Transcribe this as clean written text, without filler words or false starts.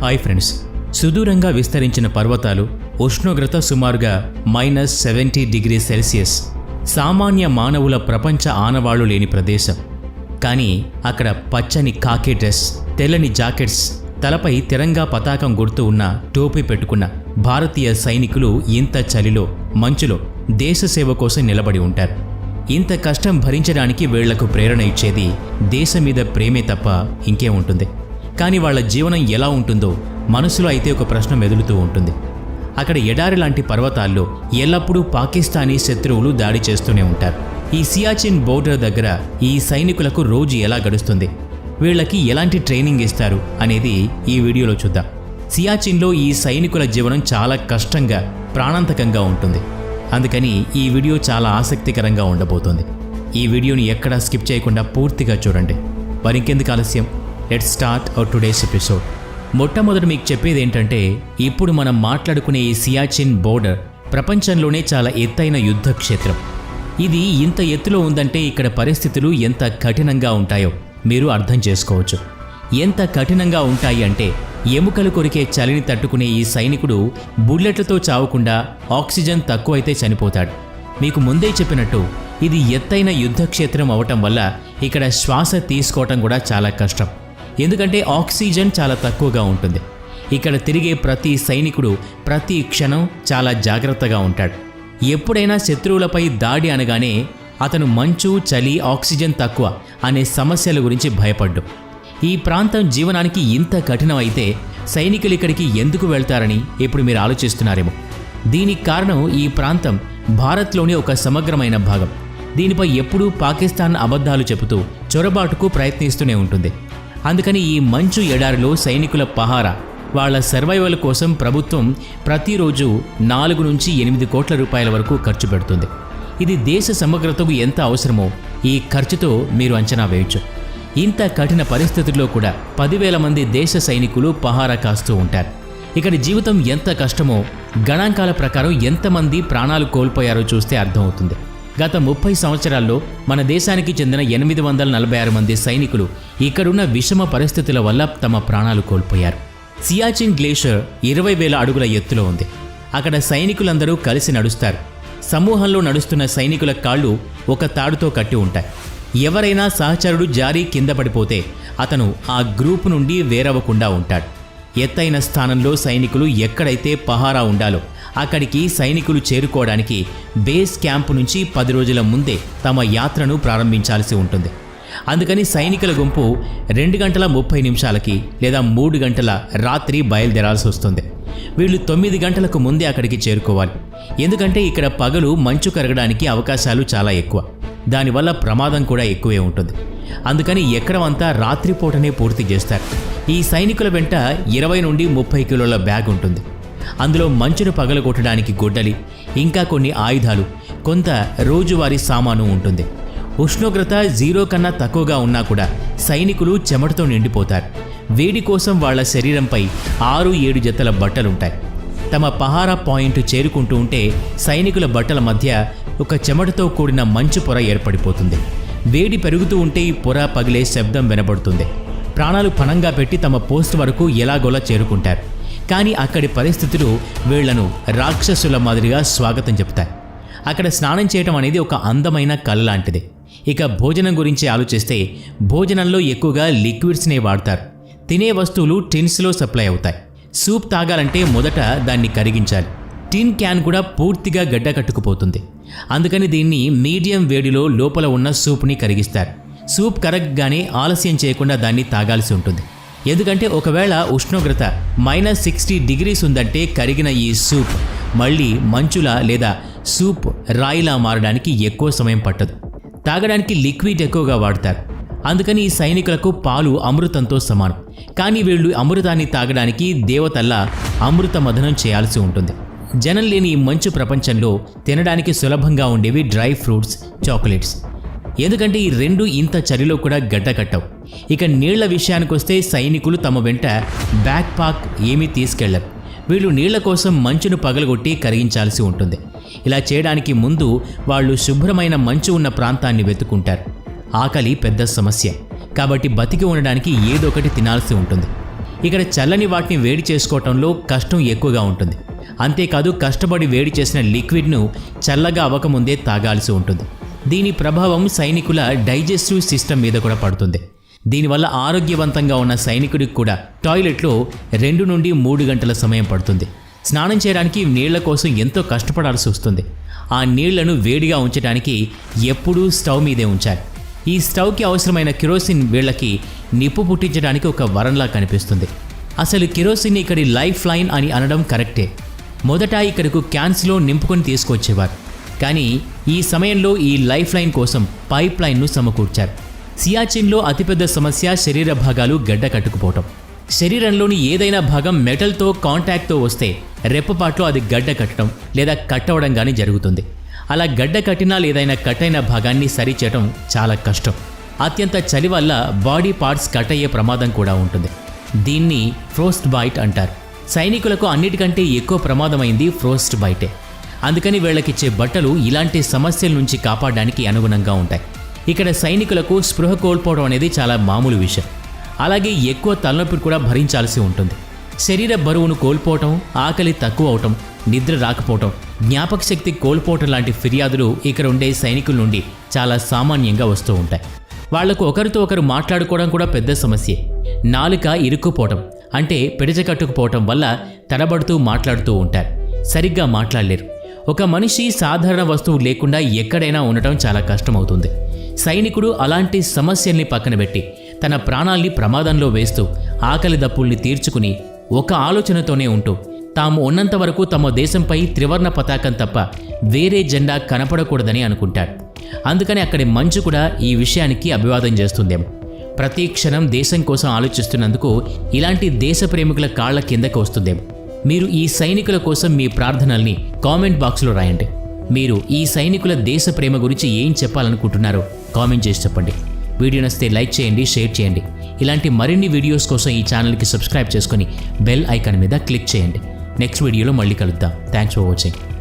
Hi friends, సుదూరంగా విస్తరించిన పర్వతాలు, ఉష్ణోగ్రత సుమారుగా -70°C, సామాన్య మానవుల ప్రపంచ ఆనవాళ్లు లేని ప్రదేశం. కానీ అక్కడ పచ్చని కాకి డ్రెస్, తెల్లని జాకెట్స్, తలపై తిరంగా పతాకం గుర్తు ఉన్న టోపీ పెట్టుకున్న భారతీయ సైనికులు ఇంత చలిలో, మంచులో దేశ సేవ కోసం నిలబడి ఉంటారు. ఇంత కష్టం భరించడానికి వీళ్లకు ప్రేరణ ఇచ్చేది దేశం మీద ప్రేమే తప్ప ఇంకే ఉంటుంది. కానీ వాళ్ళ జీవనం ఎలా ఉంటుందో మనసులో అయితే ఒక ప్రశ్న మెదులుతూ ఉంటుంది. అక్కడ ఎడారి లాంటి పర్వతాల్లో ఎల్లప్పుడూ పాకిస్తానీ శత్రువులు దాడి చేస్తూనే ఉంటారు. ఈ సియాచిన్ బోర్డర్ దగ్గర ఈ సైనికులకు రోజు ఎలా గడుస్తుంది, వీళ్ళకి ఎలాంటి ట్రైనింగ్ ఇస్తారు అనేది ఈ వీడియోలో చూద్దాం. సియాచిన్లో ఈ సైనికుల జీవనం చాలా కష్టంగా, ప్రాణాంతకంగా ఉంటుంది. అందుకని ఈ వీడియో చాలా ఆసక్తికరంగా ఉండబోతోంది. ఈ వీడియోని ఎక్కడా స్కిప్ చేయకుండా పూర్తిగా చూడండి. మరింకెందుకు ఆలస్యం, let's start our today's episode. మొట్టమొదటి మీకు చెప్పేది ఏంటంటే, ఇప్పుడు మనం మాట్లాడుకునే ఈ సియాచిన్ బోర్డర్ ప్రపంచంలోనే చాలా ఎత్తైన యుద్ధ క్షేత్రం. ఇది ఇంత ఎత్తులో ఉందంటే ఇక్కడ పరిస్థితులు ఎంత కఠినంగా ఉంటాయో మీరు అర్థం చేసుకోవచ్చు. ఎంత కఠినంగా ఉంటాయి అంటే, ఎముకలు కొరికే చలిని తట్టుకునే ఈ సైనికుడు బుల్లెట్లతో చావకుండా ఆక్సిజన్ తక్కువైతే చనిపోతాడు. మీకు ముందే చెప్పినట్టు ఇది ఎత్తైన యుద్ధ క్షేత్రం అవటం వల్ల ఇక్కడ శ్వాస తీసుకోవటం కూడా చాలా కష్టం. ఎందుకంటే ఆక్సిజన్ చాలా తక్కువగా ఉంటుంది. ఇక్కడ తిరిగే ప్రతి సైనికుడు ప్రతి క్షణం చాలా జాగ్రత్తగా ఉంటాడు. ఎప్పుడైనా శత్రువులపై దాడి అనగానే అతను మంచు, చలి, ఆక్సిజన్ తక్కువ అనే సమస్యల గురించి భయపడ్డు. ఈ ప్రాంతం జీవనానికి ఇంత కఠినం అయితే సైనికులు ఇక్కడికి ఎందుకు వెళ్తారని ఇప్పుడు మీరు ఆలోచిస్తున్నారేమో. దీనికి కారణం ఈ ప్రాంతం భారత్లోని ఒక సమగ్రమైన భాగం. దీనిపై ఎప్పుడూ పాకిస్తాన్ అబద్ధాలు చెబుతూ చొరబాటుకు ప్రయత్నిస్తూనే ఉంటుంది. అందుకని ఈ మంచు ఎడారిలో సైనికుల పహారా, వాళ్ల సర్వైవల్ కోసం ప్రభుత్వం ప్రతిరోజు 4 నుంచి 8 కోట్ల రూపాయల వరకు ఖర్చు పెడుతుంది. ఇది దేశ సమగ్రతకు ఎంత అవసరమో ఈ ఖర్చుతో మీరు అంచనా వేయొచ్చు. ఇంత కఠిన పరిస్థితుల్లో కూడా 10,000 మంది దేశ సైనికులు పహారా కాస్తూ ఉంటారు. ఇక్కడ జీవితం ఎంత కష్టమో గణాంకాల ప్రకారం ఎంతమంది ప్రాణాలు కోల్పోయారో చూస్తే అర్థమవుతుంది. గత 30 సంవత్సరాల్లో మన దేశానికి చెందిన 846 మంది సైనికులు ఇక్కడున్న విషమ పరిస్థితుల వల్ల తమ ప్రాణాలు కోల్పోయారు. సియాచిన్ గ్లేషియర్ 20,000 అడుగుల ఎత్తులో ఉంది. అక్కడ సైనికులందరూ కలిసి నడుస్తారు. సమూహంలో నడుస్తున్న సైనికుల కాళ్ళు ఒక తాడుతో కట్టి ఉంటాయి. ఎవరైనా సహచరుడు జారి కింద పడిపోతే అతను ఆ గ్రూపు నుండి వేరవ్వకుండా ఉంటాడు. ఎత్తైన స్థానంలో సైనికులు ఎక్కడైతే పహారా ఉండాలో అక్కడికి సైనికులు చేరుకోవడానికి బేస్ క్యాంపు నుంచి 10 రోజుల ముందే తమ యాత్రను ప్రారంభించాల్సి ఉంటుంది. అందుకని సైనికుల గుంపు 2:30 లేదా 3 గంటల రాత్రి బయలుదేరాల్సి వస్తుంది. వీళ్ళు 9 గంటలకు ముందే అక్కడికి చేరుకోవాలి. ఎందుకంటే ఇక్కడ పగలు మంచు కరగడానికి అవకాశాలు చాలా ఎక్కువ. దానివల్ల ప్రమాదం కూడా ఎక్కువే ఉంటుంది. అందుకని ఎక్కడమంతా రాత్రిపూటనే పూర్తి చేస్తారు. ఈ సైనికుల వెంట 20 నుండి 30 కిలోల బ్యాగ్ ఉంటుంది. అందులో మంచును పగలగొట్టడానికి గొడ్డలి, ఇంకా కొన్ని ఆయుధాలు, కొంత రోజువారీ సామాను ఉంటుంది. ఉష్ణోగ్రత 0 కన్నా తక్కువగా ఉన్నా కూడా సైనికులు చెమటతో నిండిపోతారు. వేడి కోసం వాళ్ల శరీరంపై 6-7 జతల బట్టలుంటాయి. తమ పహారా పాయింట్ చేరుకుంటూ ఉంటే సైనికుల బట్టల మధ్య ఒక చెమటతో కూడిన మంచు పొర ఏర్పడిపోతుంది. వేడి పెరుగుతూ ఉంటే ఈ పొర పగిలే శబ్దం వినబడుతుంది. ప్రాణాలు పణంగా పెట్టి తమ పోస్ట్ వరకు ఎలాగోలా చేరుకుంటారు. కానీ అక్కడి పరిస్థితులు వీళ్లను రాక్షసుల మాదిరిగా స్వాగతం చెప్తాయి. అక్కడ స్నానం చేయటం అనేది ఒక అందమైన కళ లాంటిది. ఇక భోజనం గురించి ఆలోచిస్తే భోజనంలో ఎక్కువగా లిక్విడ్స్నే వాడతారు. తినే వస్తువులు టిన్స్లో సప్లై అవుతాయి. సూప్ తాగాలంటే మొదట దాన్ని కరిగించాలి. టిన్ క్యాన్ కూడా పూర్తిగా గడ్డ కట్టుకుపోతుంది. అందుకని దీన్ని మీడియం వేడిలో లోపల ఉన్న సూప్ని కరిగిస్తారు. సూప్ కరగగానే ఆలస్యం చేయకుండా దాన్ని తాగాల్సి ఉంటుంది. ఎందుకంటే ఒకవేళ ఉష్ణోగ్రత -60° ఉందంటే కరిగిన ఈ సూప్ మళ్ళీ మంచులా లేదా సూప్ రాయిలా మారడానికి ఎక్కువ సమయం పట్టదు. తాగడానికి లిక్విడ్ ఎక్కువగా వాడతారు. అందుకని ఈ సైనికులకు పాలు అమృతంతో సమానం. కానీ వీళ్ళు అమృతాన్ని తాగడానికి దేవతల్లా అమృత మథనం చేయాల్సి ఉంటుంది. జనం లేని ఈ మంచు ప్రపంచంలో తినడానికి సులభంగా ఉండేవి డ్రై ఫ్రూట్స్, చాక్లెట్స్. ఎందుకంటే ఈ రెండు ఇంత చలిలో కూడా గడ్డకట్టవు. ఇక నీళ్ల విషయానికొస్తే సైనికులు తమ వెంట బ్యాక్ పాక్ ఏమీ తీసుకెళ్లరు. వీళ్ళు నీళ్ల కోసం మంచును పగలగొట్టి కరిగించాల్సి ఉంటుంది. ఇలా చేయడానికి ముందు వాళ్ళు శుభ్రమైన మంచు ఉన్న ప్రాంతాన్ని వెతుకుంటారు. ఆకలి పెద్ద సమస్య కాబట్టి బతికి ఉండడానికి ఏదో ఒకటి తినాల్సి ఉంటుంది. ఇక్కడ చల్లని వాటిని వేడి చేసుకోవటంలో కష్టం ఎక్కువగా ఉంటుంది. అంతేకాదు కష్టపడి వేడి చేసిన లిక్విడ్ను చల్లగా అవ్వకముందే తాగాల్సి ఉంటుంది. దీని ప్రభావం సైనికుల డైజెస్టివ్ సిస్టమ్ మీద కూడా పడుతుంది. దీనివల్ల ఆరోగ్యవంతంగా ఉన్న సైనికుడికి కూడా టాయిలెట్లో 2 నుండి 3 గంటల సమయం పడుతుంది. స్నానం చేయడానికి నీళ్ల కోసం ఎంతో కష్టపడాల్సి వస్తుంది. ఆ నీళ్లను వేడిగా ఉంచడానికి ఎప్పుడూ స్టవ్ మీదే ఉంచాలి. ఈ స్టవ్కి అవసరమైన కిరోసిన్ వీళ్ళకి నిప్పు పుట్టించడానికి ఒక వరంలా కనిపిస్తుంది. అసలు కిరోసిన్ ఇక్కడి లైఫ్ లైన్ అని అనడం కరెక్టే. మొదట ఇక్కడకు క్యాన్స్లో నింపుకొని తీసుకొచ్చేవారు. కానీ ఈ సమయంలో ఈ లైఫ్ లైన్ కోసం పైప్ లైన్ను సమకూర్చారు. సియాచిన్లో అతిపెద్ద సమస్య శరీర భాగాలు గడ్డ కట్టుకుపోవటం. శరీరంలోని ఏదైనా భాగం మెటల్తో కాంటాక్ట్తో వస్తే రెప్పపాట్లో అది గడ్డ కట్టడం లేదా కట్టవడం కానీ జరుగుతుంది. అలా గడ్డ కట్టినా లేదైనా కట్టైన భాగాన్ని సరిచేయటం చాలా కష్టం. అత్యంత చలి వల్ల బాడీ పార్ట్స్ కట్ అయ్యే ప్రమాదం కూడా ఉంటుంది. దీన్ని ఫ్రోస్ట్ బైట్ అంటారు. సైనికులకు అన్నిటికంటే ఎక్కువ ప్రమాదమైంది ఫ్రోస్ట్ బైటే. అందుకని వీళ్ళకిచ్చే బట్టలు ఇలాంటి సమస్యల నుంచి కాపాడడానికి అనుగుణంగా ఉంటాయి. ఇక్కడ సైనికులకు స్పృహ కోల్పోవడం అనేది చాలా మామూలు విషయం. అలాగే ఎక్కువ తలనొప్పి కూడా భరించాల్సి ఉంటుంది. శరీర బరువును కోల్పోవటం, ఆకలి తక్కువ అవటం, నిద్ర రాకపోవటం, జ్ఞాపక శక్తి కోల్పోవటం లాంటి ఫిర్యాదులు ఇక్కడ ఉండే సైనికుల నుండి చాలా సామాన్యంగా వస్తూ ఉంటాయి. వాళ్లకు ఒకరితో ఒకరు మాట్లాడుకోవడం కూడా పెద్ద సమస్యే. నాలుక ఇరుక్కుపోవటం అంటే పిడచకట్టుకుపోవటం వల్ల తడబడుతూ మాట్లాడుతూ ఉంటారు. సరిగ్గా మాట్లాడలేరు. ఒక మనిషి సాధారణ వస్తువు లేకుండా ఎక్కడైనా ఉండటం చాలా కష్టమవుతుంది. సైనికుడు అలాంటి సమస్యల్ని పక్కన పెట్టి తన ప్రాణాల్ని ప్రమాదంలో వేస్తూ ఆకలి దప్పుల్ని తీర్చుకుని ఒక ఆలోచనతోనే ఉంటూ తాము ఉన్నంత వరకు తమ దేశంపై త్రివర్ణ పతాకం తప్ప వేరే జెండా కనపడకూడదని అనుకుంటాడు. అందుకని అక్కడి మంచు కూడా ఈ విషయానికి అభివాదం చేస్తుందేమో. ప్రతి క్షణం దేశం కోసం ఆలోచిస్తున్నందుకు ఇలాంటి దేశ ప్రేమికుల కాళ్ల కిందకి వస్తుందేమో. మీరు ఈ సైనికుల కోసం మీ ప్రార్థనల్ని కామెంట్ బాక్స్లో రాయండి. మీరు ఈ సైనికుల దేశ ప్రేమ గురించి ఏం చెప్పాలనుకుంటున్నారో కామెంట్ చేసి చెప్పండి. వీడియో నచ్చితే లైక్ చేయండి, షేర్ చేయండి. ఇలాంటి మరిన్ని వీడియోస్ కోసం ఈ ఛానల్కి సబ్స్క్రైబ్ చేసుకొని బెల్ ఐకాన్ మీద క్లిక్ చేయండి. నెక్స్ట్ వీడియోలో మళ్ళీ కలుద్దాం. Thanks for watching.